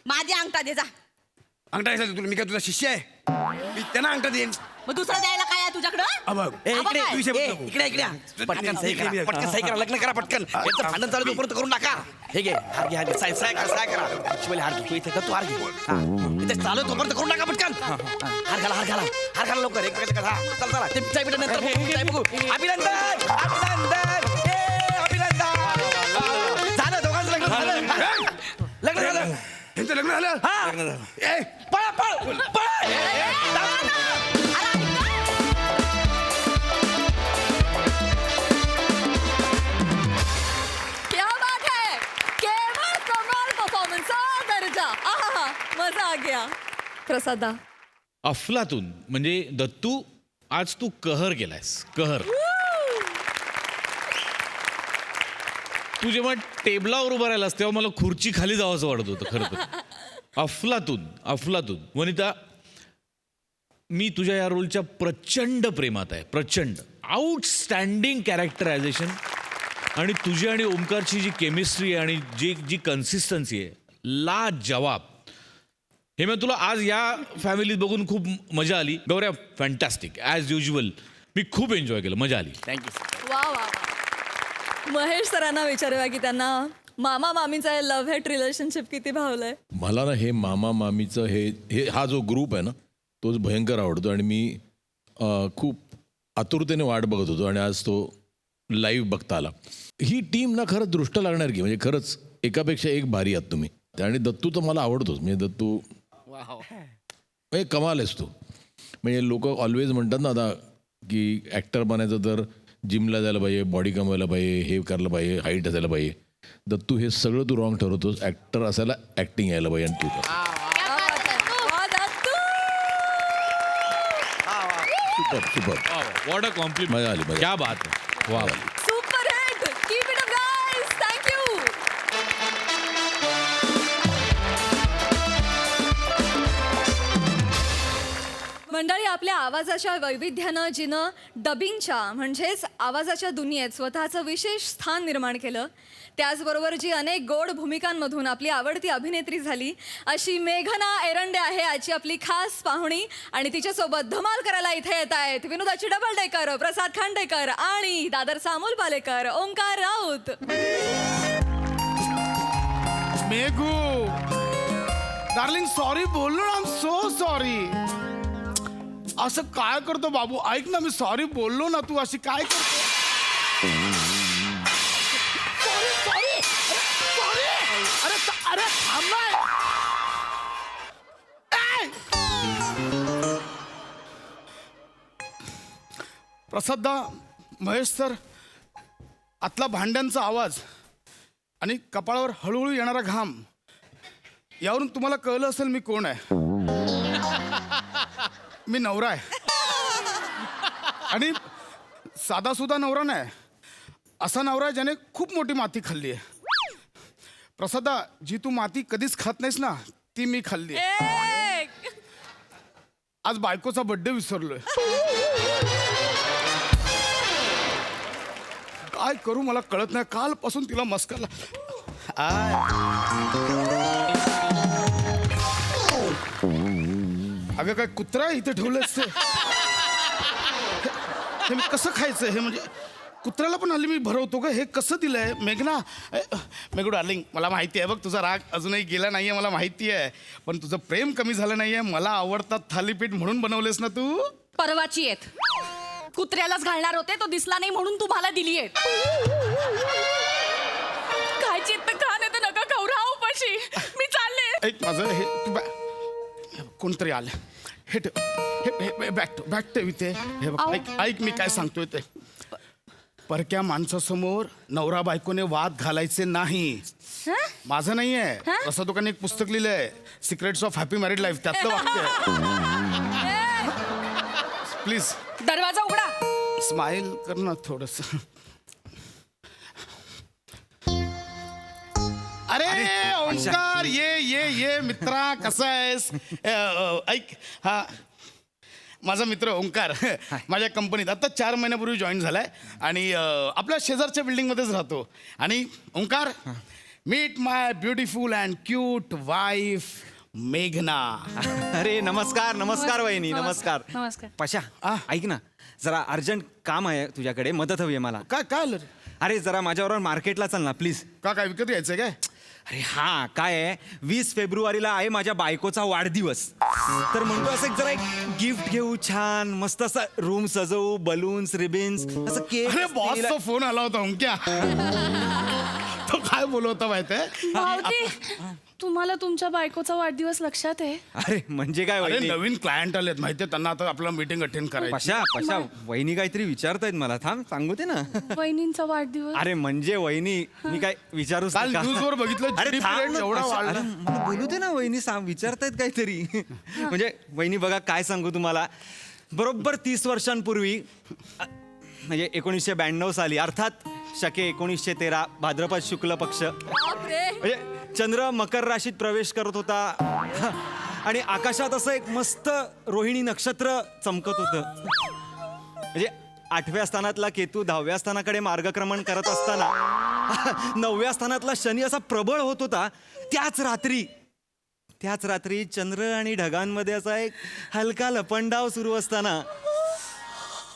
माझी अंगठा दे जा. अंगठा घ्यायचा तुला मी काय तुझा शिष्य आहे मी त्यांना अंगठा देईन मग दुसरं द्यायला काय आहे तुझ्याकडं? हा बघ ए, आबा इकडे काय? तू विषय ए, बोलू नको. इकडे इकडे या. पटकन सही करा पटकन सही करा लग्न करा पटकन यांचं भांडण चालू तोपर्यंत करून टाका. हे घे हार घे हार घे सही करा शिवाली हार घे तू इथे कर, तू हार घे हा. इथे चालू आहे तोपर्यंत करून टाका पटकन हार घाला लवकर एक चला चला ते चाय पिठा नंतर बघू, चाय बघू. अभिनंदन अभिनंदन ए अभिनंदन झालं दोघांचं लग्न झालं लग्न झालं यांचं लग्न झालं हा ए पळा पळ पळ क्या बात है केवळ कमाल परफॉर्मन्स दर्जा आहा मजा आ गया. प्रसादा अफलातून म्हणजे दत्तू आज तू कहर केलायस कहर. तू जेव्हा टेबलावर उभं राहिलास तेव्हा मला खुर्ची खाली जावंसं वाटत होतं खरं तर. अफलातून अफलातून. वनिता मी तुझ्या या रोलच्या प्रचंड प्रेमात आहे प्रचंड. आउटस्टँडिंग कॅरेक्टरायझेशन आणि तुझी आणि ओमकारची जी केमिस्ट्री आणि जी कन्सिस्टन्सी आहे लाजवाब. हे मी तुला आज या फॅमिलीत बघून खूप मजा आली. गौऱ्या फॅन्टॅस्टिक ॲज युजल. मी खूप एन्जॉय केलं मजा आली. थँक्यू वा वा वा. महेश सरांना विचारूया की त्यांना मामा मामीचा लव्ह हेट रिलेशनशिप किती भावलंय. मला ना हे मामा मामीचं हे हा जो ग्रुप आहे ना तोच भयंकर आवडतो आणि मी खूप आतुरतेने वाट बघत होतो आणि आज तो लाईव्ह बघता आला. ही टीम ना खरंच दृष्ट लागणार की म्हणजे खरंच एकापेक्षा एक भारी आहात तुम्ही. आणि दत्तू तर मला आवडतोच म्हणजे दत्तू म्हणजे कमाल आहेस तू. म्हणजे लोक ऑलवेज म्हणतात ना आता की ॲक्टर बनायचं तर जिमला जायला पाहिजे बॉडी कमवायला पाहिजे हे करायला पाहिजे हाईट असायला पाहिजे. दत्तू हे सगळं तू रॉंग ठरवतोस. ॲक्टर असायला ॲक्टिंग यायला पाहिजे आणि तू कर. वा Dattu. Super super what a compliment. मजा आली, मजा. क्या बात है. वा वा. Super hit. Keep it up guys. Thank you. मंडळी, आपल्या आवाजाच्या वैविध्यानं जिनं डबिंगच्या म्हणजेच आवाजाच्या दुनियेत स्वतःचं विशेष स्थान निर्माण केलं, त्याचबरोबर जी अनेक गोड भूमिकांमधून आपली आवडती अभिनेत्री झाली, अशी मेघना एरंडे आहे आजची आपली खास पाहुणी. आणि तिच्यासोबत धमाल करायला इथे येत आहेत विनोदाची डबल डेकर, प्रसाद खांडेकर आणि दादरचा अमोल पालेकर, ओंकार राऊत. मेघू डार्लिंग, सॉरी बोललो ना, आय एम सो सॉरी. असं काय करतो बाबू? ऐक ना, मी सॉरी बोललो ना, तू अशी काय करतो? अरे थांब ना. प्रसाददा, महेश सर, आतला भांड्यांचा आवाज आणि कपाळावर हळूहळू येणारा घाम, यावरून तुम्हाला कळलं असेल मी कोण आहे. मी नवरा आहे. आणि साधासुधा नवरा नाही, असा नवरा आहे ज्याने खूप मोठी माती खाल्ली आहे. प्रसादा, जी तू माती कधीच खात नाहीस ना, ती मी खाल्ली. आज बायकोचा बर्थडे विसरलोय. काय करू मला कळत नाही. कालपासून तिला मस्करला. अगं काय कुत्रा इथे ठेवलंच. हे मी कसं खायचं? हे म्हणजे कुत्र्याला पण हल्ली मी भरवतो का? हे कसं दिलंय? मेघना, मेघू डार्लिंग, मला माहिती आहे बघ, तुझा राग अजूनही गेला नाहीये, मला माहिती आहे. पण तुझं प्रेम कमी झालं नाहीये. मला आवडतात थालीपीठ म्हणून बनवलेस ना तू. परवाची आहेत. कुत्र्यालाच घालणार होते, तो दिसला नाही म्हणून तुम्हाला दिली आहेत. काय चित्त खा, नाही तर नका खाऊ, राहा उपाशी. मी चालले. ऐक माझं हे तू कोणतरी आलं. हे ठेव, हे बॅट ठेव इथे. हे बघ, ऐक मी काय सांगतोय ते. परक्या माणसासमोर नवरा बायकोने वाद घालायचे नाही. माझं नाहीये, असं दुकाने एक पुस्तक लिहिलंय, secrets of happy married life, त्यातलं वाक्य. प्लीज दरवाजा उघडा. स्माइल कर ना थोडस. अरे ओंकार, ये मित्रा, कसा आहेस? ऐक, हा माझा मित्र ओंकार माझ्या कंपनीत आता 4 महिन्यापूर्वी जॉईन झालाय आणि आपल्या शेजारच्या बिल्डिंगमध्येच राहतो. आणि Omkar, meet my beautiful and cute wife मेघना. अरे नमस्कार नमस्कार वहिनी, नमस्कार. नमस्कार. पशा, ऐक ना, जरा अर्जंट काम आहे तुझ्याकडे, मदत हवी आहे मला. काय आलं? अरे जरा माझ्याबरोबर मार्केटला चल ना प्लीज. काय विकत घ्यायचंय काय? अरे हा, काय आहे, 20 फेब्रुवारीला आहे माझ्या बायकोचा वाढदिवस. तर म्हणतो असं जरा एक गिफ्ट घेऊ, छान मस्त असं रूम सजवू, बलून्स, रिबिन्स, असं केक. अरे बॉसचा फोन आला होता ओंक्या. तो काय बोलवता माहितीये? भाऊजी, तुम्हाला तुमच्या बायकोचा वाढदिवस लक्षात आहे? अरे म्हणजे काय अरे वहिनी? नवीन क्लायंट आलेत माहितीये, त्यांना आता आपला मीटिंग अटेंड करायची. पशा वहिनी काहीतरी विचारतायत मला, थांब सांगू दे ना. वहिनींचा वाढदिवस. अरे म्हणजे वहिनी, मी काय विचारूच काल नका. न्यूजवर बघितलं, अरे GDP थांब rate ना, एवढा पशा, वाढला. अरे मला बोलू दे ना वहिनी, विचारतायत काहीतरी. म्हणजे वहिनी बघा काय सांगू तुम्हाला, बरोबर 30 वर्षांपूर्वी, म्हणजे 1992 साली, अर्थात शके 1913 भाद्रपद शुक्ल पक्ष, म्हणजे चंद्र मकर राशीत प्रवेश करत होता आणि आकाशात असं एक मस्त रोहिणी नक्षत्र चमकत होतं. म्हणजे 8व्या स्थानातला केतू 10व्या स्थानाकडे मार्गक्रमण करत असताना 9व्या स्थानातला शनी असा प्रबळ होत होता. त्याच रात्री चंद्र आणि ढगांमध्ये असा एक हलका लपंडाव सुरू असताना,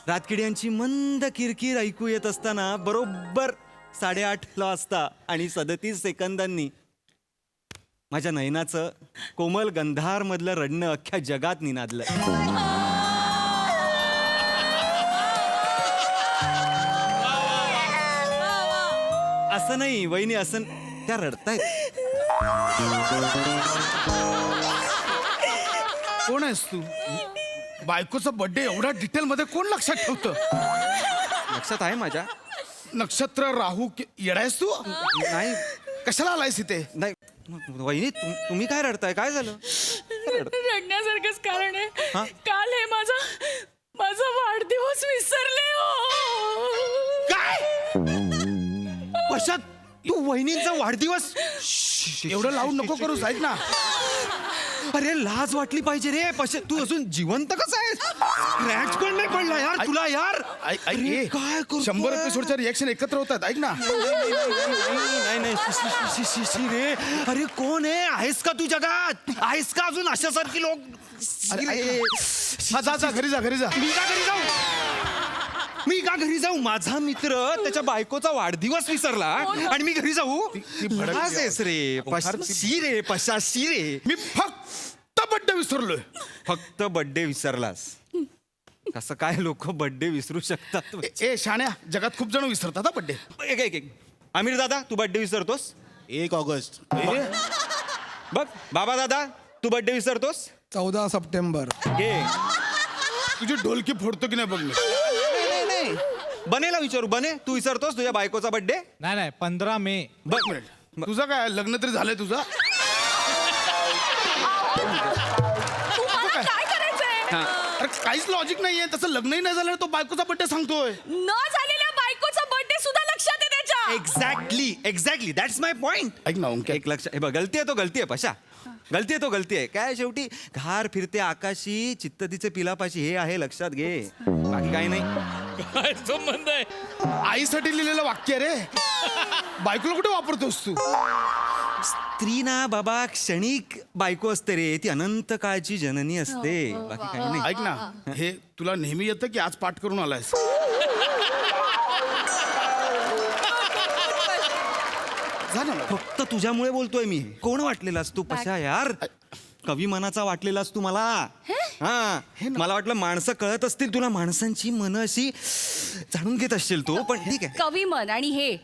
रातकिड्यांची मंद किरकिर ऐकू येत असताना, बरोबर 8:30 वाजता आणि 37 सेकंदांनी माझ्या नयनाचं कोमल गंधार मधलं रडणं अख्ख्या जगात निनादलं. असं नाही वहिनी, असं त्या रडतायत. कोण आहेस तू? बायकोचा बर्थडे एवढा डिटेल मध्ये कोण लक्षात ठेवतं? लक्षात आहे माझ्या. नक्षत्र राहू येडायस तू? नाही, कशाला आलायस इथे? नाही वहिनी, तुम्ही काय रडताय? काय झालं? रडण्यासारखंच कारण आहे. काल हे माझा वाढदिवस विसरले हो. पश्चात तू वहिनींचा वाढदिवस एवढं लावून नको करू ऐक ना. अरे लाज वाटली पाहिजे रे. पश्चात तू अजून जिवंत कसं आहेस? क्रॅच पण नाही पडला यार तुला यार. अरे, काय करू 100 एपिसोडच्या रिएक्शन एकत्र होतात ऐक ना. नाही शी रे. अरे कोण आहेस का तू जगात? आहेस का अजून अशासारखी लोक? हा जा घरी जा. मी का घरी जाऊ? माझा मित्र त्याच्या बायकोचा वाढदिवस विसरला आणि मी घरी जाऊ? लाज आहेस रे. पशाशी रे. मी फक्त बड्डे विसरलोय. फक्त बर्थडे विसरलास? कसं काय लोक बर्थडे विसरू शकतात? ए शाण्या, जगात खूप जण विसरतात हा बड्डे. एक आमिर दादा, तू बर्थडे विसरतोस? 1 ऑगस्ट. बघ बाबा दादा, तू बर्थडे विसरतोस? 14 सप्टेंबर. घे. तुझी ढोलकी फोडतो की नाही बघ मी. नाही. बनेला विचारू. बने, तू विसरतोस तुझ्या बायकोचा बर्थडे? नाही 15 मे. बघ मिनिट, तुझं काय लग्न तरी झालंय तुझं? काय करायचंय? अरे काहीच लॉजिक नाहीये. तसं लग्नही नाही झालं तो बायकोचा बड्डे सांगतोय. न झालेल्या बायकोचा बर्थडे सुद्धा लक्षात आहे त्याच्या. Exactly that's my point. ऐक ना ओंकार, एक लक्ष. हे बघ, गलती आहे तो गलती आहे पशा. गलती आहे. काय शेवटी घार फिरते आकाशी, चित्त तिचे पिलापाशी, हे आहे लक्षात घे. बाकी काही नाही. काय संबंध आहे? आईसाठी लिहिलेलं वाक्य रे. बायकोला कुठे वापरतोस तू? स्त्री ना बाबा क्षणिक बायको असते रे. ती अनंत काळची जननी असते. बाकी काही नाही. ऐक ना, हे तुला नेहमी येतं की आज पाठ करून आलायस? जा ना. फक्त तुझ्यामुळे बोलतोय मी. कोण वाटलेलास तू पशा यार? कवी मनाचा वाटलेलास तू मला. हा, मला वाटलं माणसं कळत असतील तुला, माणसांची मनं अशी जाणून घेत असशील तू. पण ठीक आहे. कविमन आणि हे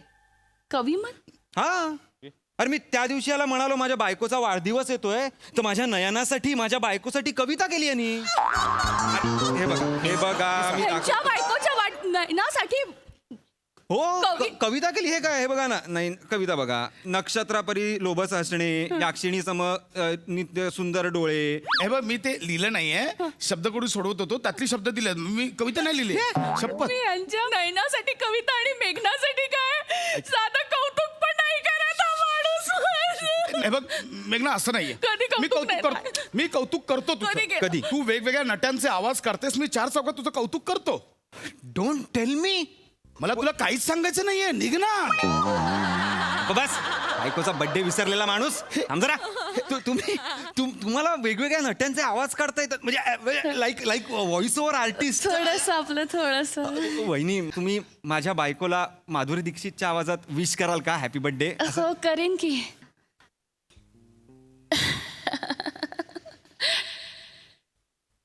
कविमन. हा, अरे मी त्या दिवशी याला म्हणालो माझ्या बायकोचा वाढदिवस येतोय, तर माझ्या नयनासाठी, माझ्या बायकोसाठी कविता केली यांनी. हे बघा मी त्यांच्या बायकोच्या नयनासाठी हो कवी- कविता केली. हे काय? हे बघा ना. नाही, कविता बघा. नक्षत्रापरी लोभस हसणे, याक्षिणी सम नित्य सुंदर डोळे. हे बघ, मी ते लिहिलं नाहीये. शब्दकोडी सोडवत होतो, त्यातली शब्द दिले. मी कविता नाही लिहिली. शपथ. मी यांच्या नयनासाठी कविता आणि मेघनासाठी काय साधं कौतुक पण नाही करत हा माणूस. हे बघ मेघना, असं नाहीये. कधी कौतुक मी कौतुक नाही करतो. मी कौतुक करतो कधी तुझं. केलं? कधी? तू वेगवेगळ्या नट्यांचे आवाज करतेस, मी 4 चौकात तुझं कौतुक करतो. Don't tell me. मला तुला काहीच सांगायचं नाहीये. निघ ना. बस, बायकोचा बर्थडे विसरलेला माणूस. थांब जरा. तुम्हाला वेगवेगळ्या नट्यांचे आवाज काढता येतात म्हणजे लाईक व्हॉइस ओव्हर आर्टिस्ट. थोडस वहिनी, तुम्ही माझ्या बायकोला माधुरी दीक्षितच्या आवाजात विश कराल का हॅपी बर्थडे? हो करेन की.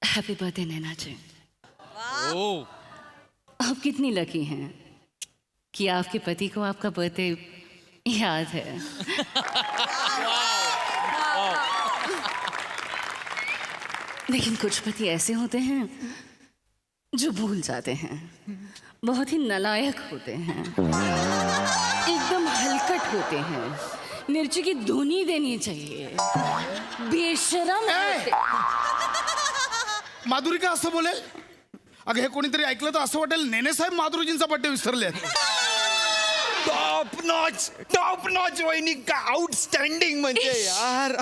हैप्पी बर्थडे नैना जी. आप कितनी लकी हैं कि आपके पति को आपका बर्थडे याद है. लेकिन कुछ पति ऐसे होते हैं जो भूल जाते हैं. बहुत ही नालायक होते हैं, एकदम हलकट होते हैं. मिर्ची की धुनी देनी चाहिए. बेशरम होते. माधुरी का असं बोलेल? अगं हे कोणीतरी ऐकलं तर असं वाटेल नेने साहेब माधुरीजींचा बड्डे विसरले. टॉप नॉच वहिनी का आउटस्टँडिंग म्हणजे यार.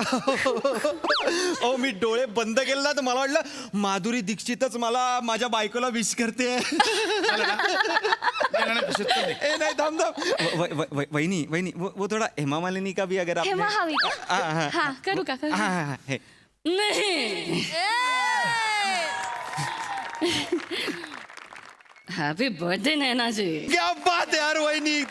ओ मी डोळे बंद केले ना तर मला वाटलं माधुरी दीक्षितच मला माझ्या बायकोला विश करते. नाही थांब. वहिनी वो थोडा हेमा मालिनी का भी अगर आप हेमा हवी का? हाँ करू का? नहीं. हैप्पी बर्थडे नैना जी. क्या बात यार वहिनी.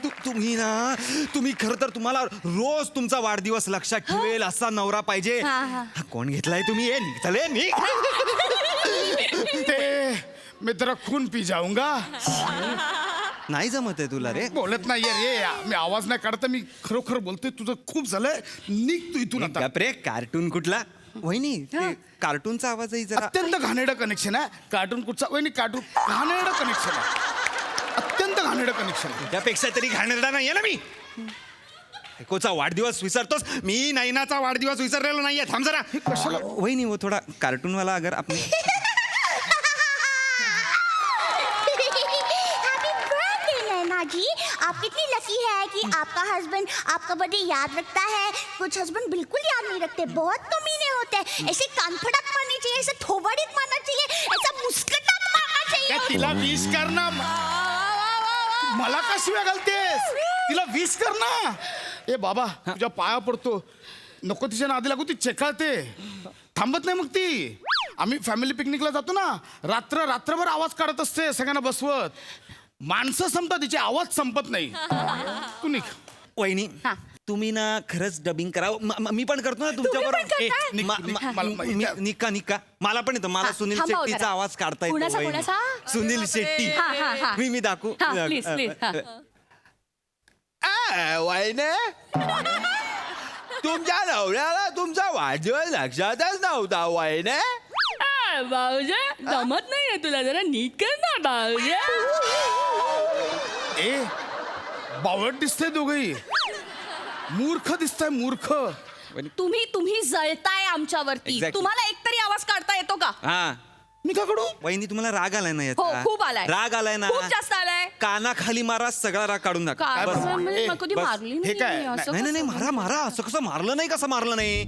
तुम्ही खरं तर तुम्हाला रोज तुमचा वाढदिवस लक्षात ठेवेल असा नवरा पाहिजे. हा, कोण घेतलाय तुम्ही? चले निघ. ते मी जरा खून पी जाऊंगा. नाही जमत आहे तुला रे. बोलत नाहीये रे. मी आवाज नाही काढत. मी खरोखर बोलतोय. तुझं खूप झालंय. निघ तू इथून आता. रे कार्टून कुठला? वहिनी ते कार्टूनचा आवाजही जरा अत्यंत घाणेरडं कनेक्शन आहे. कार्टून कुठचा? वहिनी कार्टून घाणेरडं कनेक्शन आहे. अत्यंत घाणेरडं कनेक्शन आहे. त्यापेक्षा तरी घाणेरडा नाहीये ना मी. बायकोचा वाढदिवस विसरतोस. मी नैनाचा वाढदिवस विसरलेलो नाहीये. थांब जरा. कशाला? वहिनी वो थोडा कार्टून वाला अगर आपण कि आपका हस्बैंड आपका बर्थडे याद रखता है, कुछ हस्बैंड बिल्कुल याद नहीं रखते, बहुत कमीने होते हैं. ऐसे कानफडक मारनी चाहिए, ऐसे थोबाडीत मारना चाहिए, ऐसा मुस्कटात मारना चाहिए. तिला विश कर ना. मला का शिव्या घालतेस? तिला विश कर ना. ए बाबा तुझ्या पाया पडतो, नको तिच्या नादी लागू, ती चेकाळते, थांबत नाही. मग ती आम्ही फॅमिली पिकनिकला जातो ना, रात्रभर आवाज काढत असते सगळ्यांना बसवत. माणसं संपतात, तिचे आवाज संपत नाही. तू निघ. वहिनी तुम्ही ना खरंच डबिंग करा. मी पण करतो ना तुमच्या बरोबर. निका मला पण येतं. मला सुनील थांबा शेट्टीचा जरा. आवाज काढता येतो. कुणाचा, वहिनी. कुणाचा? सुनील शेट्टी. हा. मी दाखवू. प्लीज वहिने तुमच्या नवऱ्याला तुमचा वाढदिवस लक्षातच नव्हता वहिने. भाऊजे जमत नाहीये तुला, जरा नीट कर ना भाऊजे. ए बावळट दिसतंय दोघही, मूर्ख दिसताय मूर्ख. तुम्ही जळताय आमच्यावरती. Exactly. तुम्हाला एकतरी आवाज काढता येतो का? हा मी का कडू? वहिनी तुम्हाला राग आलाय ना हो याचा? खूप आलाय. राग आलाय ना? खूप जास्त आलाय. कानाखाली मारा, सगळा राग काढून टाका. काय बस. म्हणजे ए, मग कधी बस. मारली हे नाही काय? मी, असं नाही नाही कसं? मारा असं कसं मारलं नाही, कसं मारलं नाही.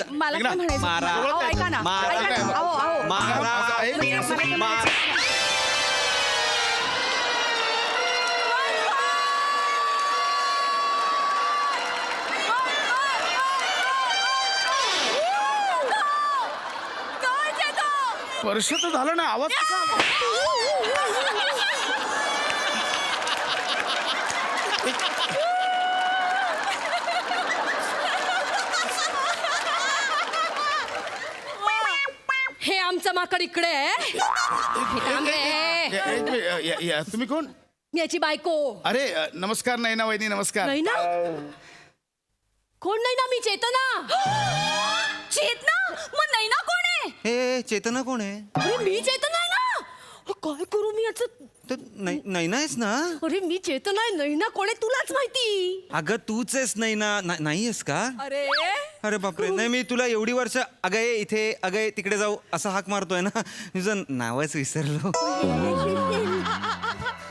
मला काय म्हणायचं? मारा. अहो, ऐका ना. मारा. ऐका ना. अहो. मारा. मारा. स्पर्श तर झालं ना, आवाज कसा आला? हे आमचं माकड इकडे आहे. हे थांब रे. तुम्ही कोण? याची बायको. अरे नमस्कार नयना वहिनी, नमस्कार. नाही ना, कोण नाही ना, मी चेतना. चेतना? मग नाही ना कोण आहे? हे चेतना कोण आहे? अरे मी चेतना आहे ना. काय करू मी याचं? तर नाही नाहीस ना? अरे मी चेतना आहे, नाही ना कोण आहे तुलाच माहिती. अगं तूच आहेस नाही ना? नाहीयेस का? अरे अरे बापरे. नाही मी तुला एवढी वर्ष अगं ये इथे, अगं ये तिकडे जाऊ असा हाक मारतोय ना, तुझं नावच विसरलो.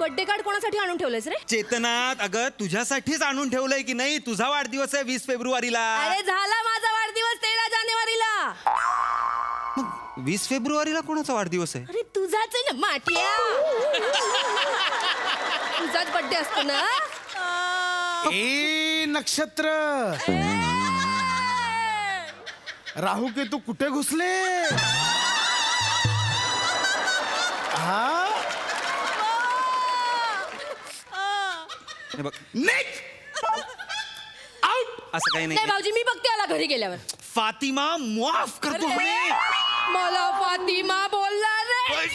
बर्थडे कार्ड कोणासाठी आणून ठेवलंयस रे? चेतनात अगं तुझ्यासाठीच आणून ठेवलंय की नाही. तुझा वाढदिवस आहे 20 फेब्रुवारीला. अरे झाला माझा वाढदिवस 13 जानेवारीला. 20 फेब्रुवारीला कोणाचा वाढदिवस आहे? अरे तुझाच आहे ना माटिया. तुझाच बर्थडे असतो ना. ए नक्षत्र, राहू केतू कुठे घुसले? हा हे बघ आउट. असं काही नाही नाही. भाऊजी, मी बघते आला घरी गेल्यावर. फातिमा माफ करतो म्हणे. मला फातिमा बोलला रे.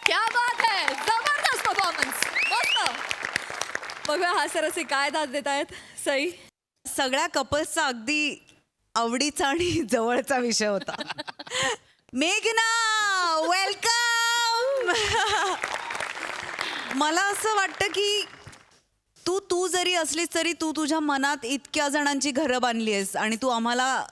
क्या बात है, जबरदस्त परफॉर्मन्स, मस्त. बघूया हा सरसी काय दाद देत आहेत. सई, सगळ्या कपल्सचा अगदी आवडीचा आणि जवळचा विषय होता. मेघना वेलकम. मला असं वाटतं की तू जरी असलीस तरी तू तुझ्या मनात इतक्या जणांची घरं बांधली आहेस आणि तू आम्हाला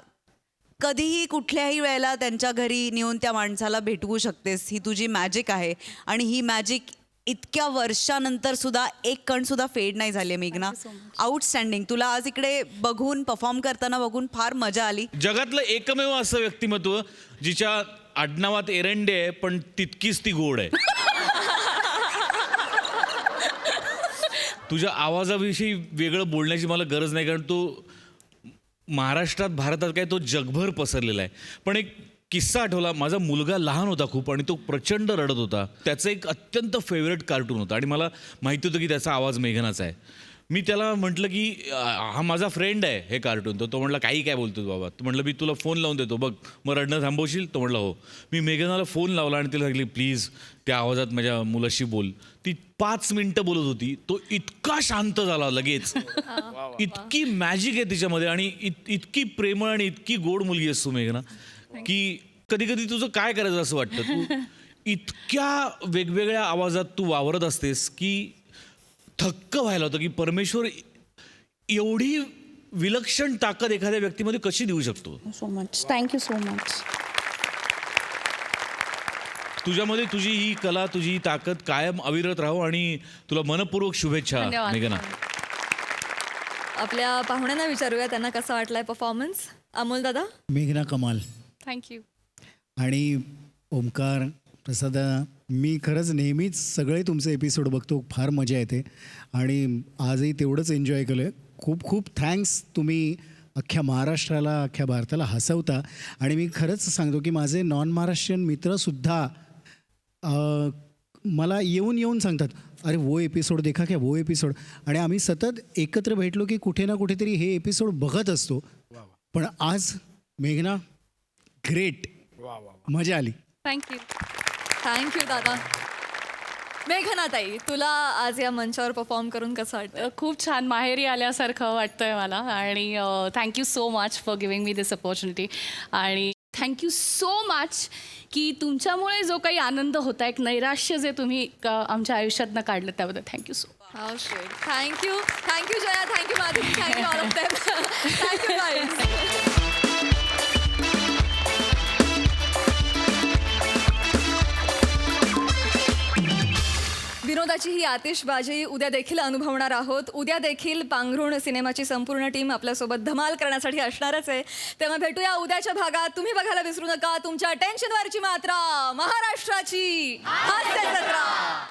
कधीही कुठल्याही वेळेला त्यांच्या घरी नेऊन त्या माणसाला भेटवू शकतेस. ही तुझी मॅजिक आहे आणि ही मॅजिक इतक्या वर्षानंतर सुद्धा एक कण सुद्धा फेड नाही झाली. मेघना आउटस्टँडिंग. तुला आज इकडे बघून, परफॉर्म करताना बघून फार मजा आली. जगातलं एकमेव असं व्यक्तिमत्व जिच्या आडनावात एरंडे आहे पण तितकीच ती गोड आहे. तुझ्या आवाजाविषयी वेगळं बोलण्याची मला गरज नाही, कारण तो महाराष्ट्रात, भारतात काय, तो जगभर पसरलेला आहे. पण एक किस्सा आठवला. माझा मुलगा लहान होता खूप आणि तो प्रचंड रडत होता. त्याचं एक अत्यंत फेवरेट कार्टून होतं आणि मला माहिती होतं की त्याचा आवाज मेघनाचा आहे. मी त्याला म्हटलं की हा माझा फ्रेंड आहे हे कार्टून. तो म्हटलं काही काय बोलतो बाबा. तो म्हटलं मी तुला फोन लावून देतो बघ, मग रडणं थांबवशील? तो म्हटलं हो. मी मेघनाला फोन लावला आणि तिला सांगितली प्लीज त्या आवाजात माझ्या मुलाशी बोल. ती 5 मिनिटं बोलत होती. तो इतका शांत झाला लगेच. इतकी मॅजिक आहे तिच्यामध्ये आणि इतकी प्रेमळ आणि इतकी गोड मुलगी असतो मेघना की कधी कधी तुझं काय करायचं असं वाटतं. तू इतक्या वेगवेगळ्या आवाजात तू वावरत असतेस की थक्क व्हायला होतं की परमेश्वर एवढी विलक्षण ताकद एखाद्या व्यक्तीमध्ये कशी देऊ शकतो. So much, thank you so much. तुझ्यामध्ये तुझी ही कला, तुझी ही ताकद कायम अविरत राहो आणि तुला मनपूर्वक शुभेच्छा धन्यवाद. मेघना. आपल्या पाहुण्यांना विचारूया त्यांना कसा वाटलाय परफॉर्मन्स. अमोल दादा. मेघना कमाल. थँक्यू. आणि ओमकार प्रसाद, मी खरंच नेहमीच सगळे तुमचे एपिसोड बघतो, फार मजा येते आणि आजही तेवढंच एन्जॉय केलं आहे. खूप खूप थँक्स. तुम्ही अख्ख्या महाराष्ट्राला, अख्ख्या भारताला हसवता. आणि मी खरंच सांगतो की माझे नॉन महाराष्ट्रीयन मित्रसुद्धा मला येऊन सांगतात, अरे वो एपिसोड देखा क्या, वो एपिसोड. आणि आम्ही सतत एकत्र भेटलो की कुठे ना कुठेतरी हे एपिसोड बघत असतो. पण आज मेघना ग्रेट, मजा आली. थँक्यू. थँक्यू दादा. मेघनाताई, तुला आज या मंचावर परफॉर्म करून कसं वाटतं? खूप छान, माहेरी आल्यासारखं वाटतंय मला. आणि thank you so much for giving me this opportunity. आणि थँक्यू सो मच की तुमच्यामुळे जो काही आनंद होता, एक नैराश्य जे तुम्ही आमच्या आयुष्यातनं काढलं, त्याबद्दल thank you so much. Thank you Jaya, thank you Madhuri, thank you all of them. Thank you guys. विनोदाची ही आतिषबाजी उद्या देखील अनुभवणार आहोत. उद्या देखील पांघरुण सिनेमाची संपूर्ण टीम आपल्यासोबत धमाल करण्यासाठी असणारच आहे. तेव्हा भेटूया उद्याच्या भागात. तुम्ही बघायला विसरू नका तुमच्या टेन्शनवरची मात्रा, महाराष्ट्राची हास्य जत्रा.